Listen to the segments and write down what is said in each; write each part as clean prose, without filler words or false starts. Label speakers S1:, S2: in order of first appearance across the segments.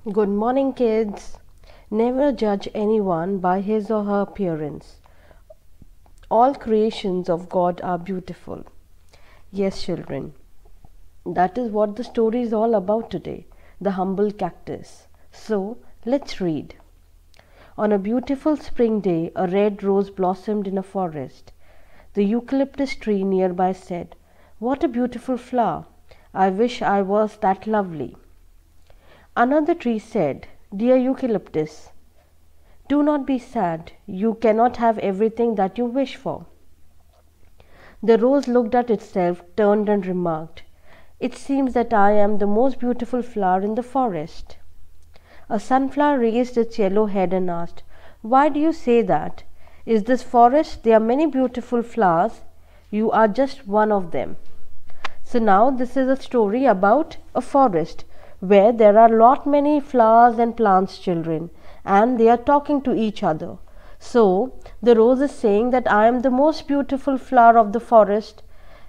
S1: Good morning, kids. Never judge anyone by his or her appearance. All creations of God are beautiful. Yes, children. That is what the story is all about today, the humble cactus. So, let's read. On a beautiful spring day, a red rose blossomed in a forest. The eucalyptus tree nearby said, "What a beautiful flower! I wish I was that lovely." Another tree said, "Dear eucalyptus, do not be sad. You cannot have everything that you wish for." The rose looked at itself, turned and remarked, "It seems that I am the most beautiful flower in the forest." A sunflower raised its yellow head and asked, "Why do you say that? Is this forest? There are many beautiful flowers. You are just one of them." So now this is a story about a forest where there are many flowers and plants, children, and they are talking to each other. So the rose is saying that I am the most beautiful flower of the forest.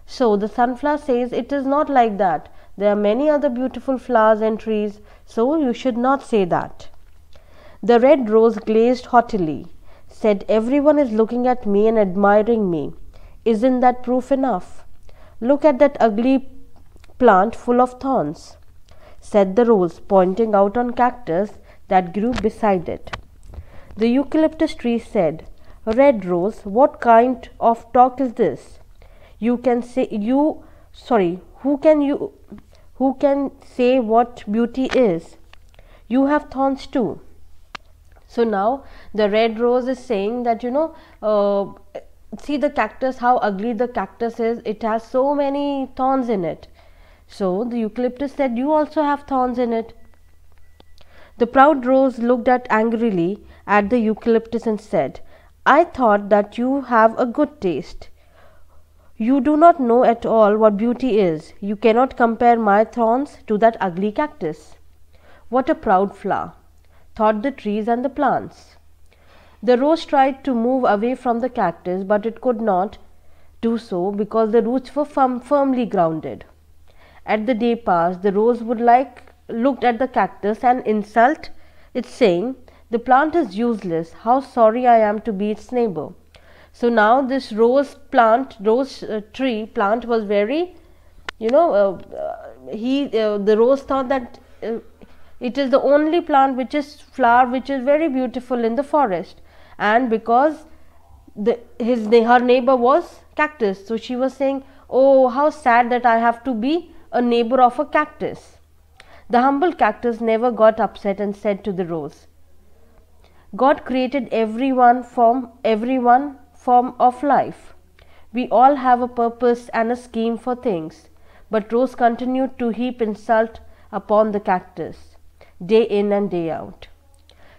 S1: So the sunflower says it is not like that. There are many other beautiful flowers and trees, so you should not say that. The red rose glazed haughtily, said, "Everyone is looking at me and admiring me. Isn't that proof enough? Look at that ugly plant full of thorns," said the rose, pointing out on cactus that grew beside it. The eucalyptus tree said, "Red rose, what kind of talk is this? You can say who can say what beauty is? You have thorns too." So now the red rose is saying that see the cactus, how ugly the cactus is. It has so many thorns in it. So the eucalyptus said, "You also have thorns in it." The proud rose looked angrily at the eucalyptus and said, "I thought that you have a good taste. You do not know at all what beauty is. You cannot compare my thorns to that ugly cactus." What a proud flower, thought the trees and the plants. The rose tried to move away from the cactus, but it could not do so because the roots were firmly grounded. As the day passed, the rose looked at the cactus and insult it, saying, "The plant is useless. How sorry I am to be its neighbor." So now this tree plant was very, the rose thought that it is the only plant which is very beautiful in the forest, and because her neighbor was cactus, so she was saying, "Oh, how sad that I have to be a neighbor of a cactus." The humble cactus never got upset and said to the rose, "God created everyone form of life. We all have a purpose and a scheme for things." But rose continued to heap insult upon the cactus, day in and day out.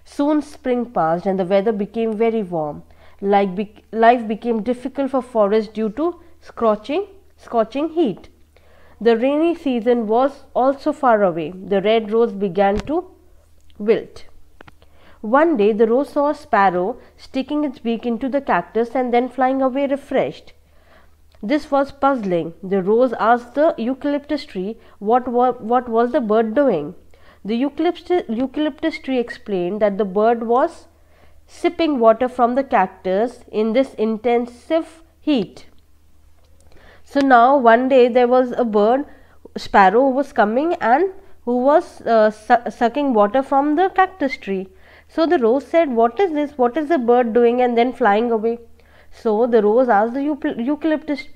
S1: Soon spring passed and the weather became very warm. Life became difficult for forest due to scorching heat. The rainy season was also far away. The red rose began to wilt. One day the rose saw a sparrow sticking its beak into the cactus and then flying away refreshed. This was puzzling. The rose asked the eucalyptus tree what was the bird doing. The eucalyptus tree explained that the bird was sipping water from the cactus in this intensive heat. So now one day there was a sparrow, who was coming and who was sucking water from the cactus tree. So the rose said, "What is this? What is the bird doing?" and then flying away. So the rose asked the eucalyptus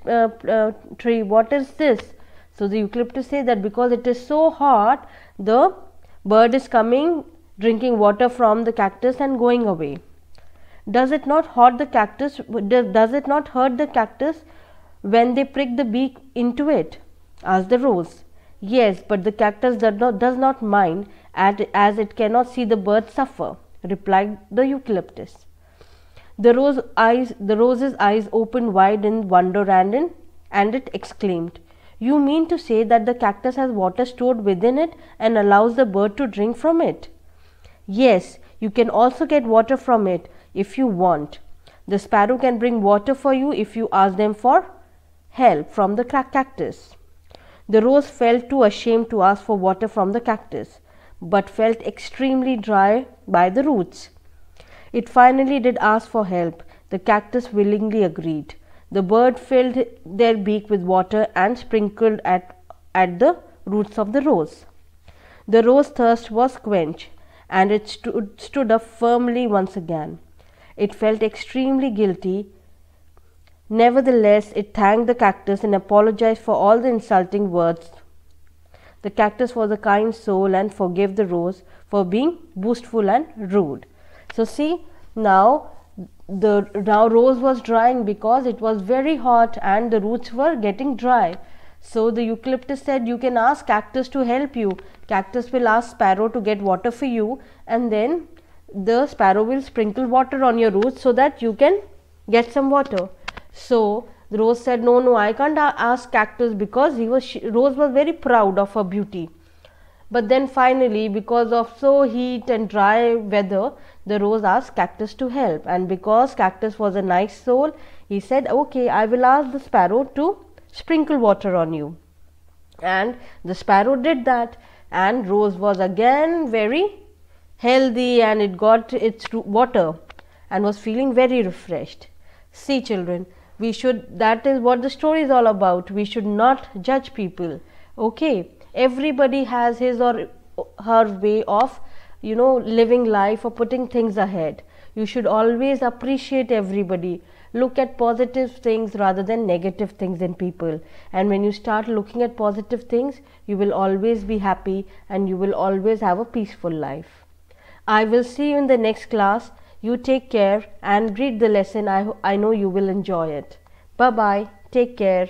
S1: tree, "What is this?" So the eucalyptus said that because it is so hot, the bird is coming, drinking water from the cactus and going away. Does it not hurt the cactus? Does it not hurt the cactus when they prick the beak into it?" asked the rose. "Yes, but the cactus does not mind as it cannot see the bird suffer," replied the eucalyptus. The rose's eyes opened wide in wonder and it exclaimed, "You mean to say that the cactus has water stored within it and allows the bird to drink from it?" "Yes, you can also get water from it if you want. The sparrow can bring water for you if you ask them for help from the cactus." The rose felt too ashamed to ask for water from the cactus, but felt extremely dry by the roots. It finally did ask for help. The cactus willingly agreed. The bird filled their beak with water and sprinkled at the roots of the rose. The rose thirst was quenched, and it stood up firmly once again. It felt extremely guilty. Nevertheless, it thanked the cactus and apologized for all the insulting words. The cactus was a kind soul and forgave the rose for being boastful and rude. So see, now rose was drying because it was very hot and the roots were getting dry. So the eucalyptus said, you can ask cactus to help you. Cactus will ask sparrow to get water for you, and then the sparrow will sprinkle water on your roots so that you can get some water. So the rose said, no, I can't ask cactus, because rose was very proud of her beauty. But then finally, because of so heat and dry weather, the rose asked cactus to help, and because cactus was a nice soul, he said, okay, I will ask the sparrow to sprinkle water on you. And the sparrow did that, and rose was again very healthy, and it got its water and was feeling very refreshed. See children, that is what the story is all about. We should not judge people. Okay, everybody has his or her way of living life or putting things ahead. You should always appreciate everybody. Look at positive things rather than negative things in people, and when you start looking at positive things, you will always be happy and you will always have a peaceful life. I will see you in the next class. You take care and read the lesson. I know you will enjoy it. Bye bye. Take care.